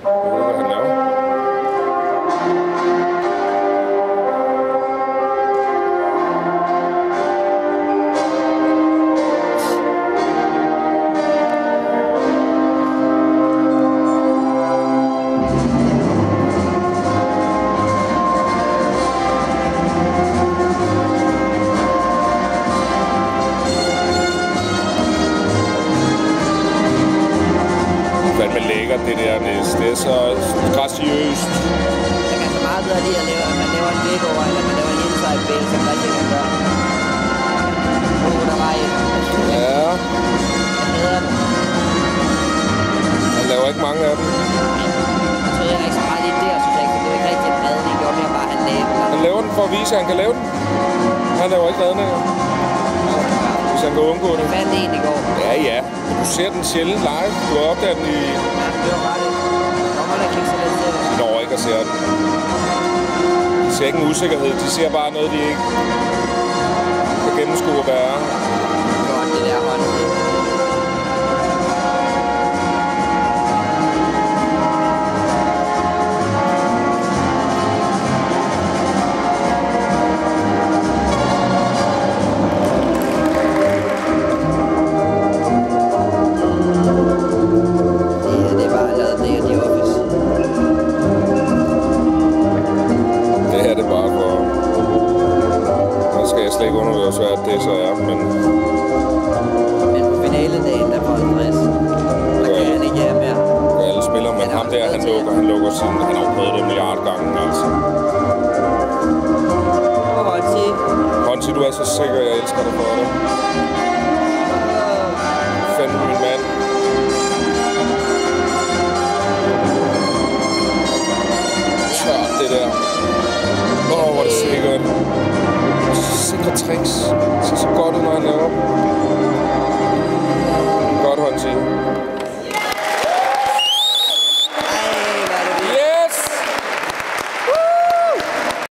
hvad han laver. Det der næste, det er så graciøst. Jeg kan så meget bedre lide at man laver en vækover, eller man laver en inside bale, som der ikke kan gøre. Der var et. Ja. Jeg hader den. Han laver ikke mange af dem. Jeg tror jeg ikke så meget lige der, synes jeg ikke, for det er ikke rigtig en redning. Det var mere bare, han lavede den. Han laver den for at vise, at han kan lave den. Han laver ikke redninger. Hvis han kan undgå det. Jeg fandt en i går. Ja, ja. Du ser den sjældent live. Du har opdaget den i... Ja, det var ret. Jeg kan ikke så lidt til det. De når ikke at se den. De ser ikke en usikkerhed. De ser bare noget, de ikke kan gennemskue at være. Godt, det der hånd. Hvor svært det så er, men på finaledagen, der får Andreas, der kan han ikke have mere. Alle spiller, men ham der, han lukker sådan, han har prøvet det en milliard gange, altså. Honti, du er så sikker, jeg elsker dig for det. Fandme min mand. Tørt det der. Hvor er det sikkert. Sikre tricks. Det ser så godt ud, når han laver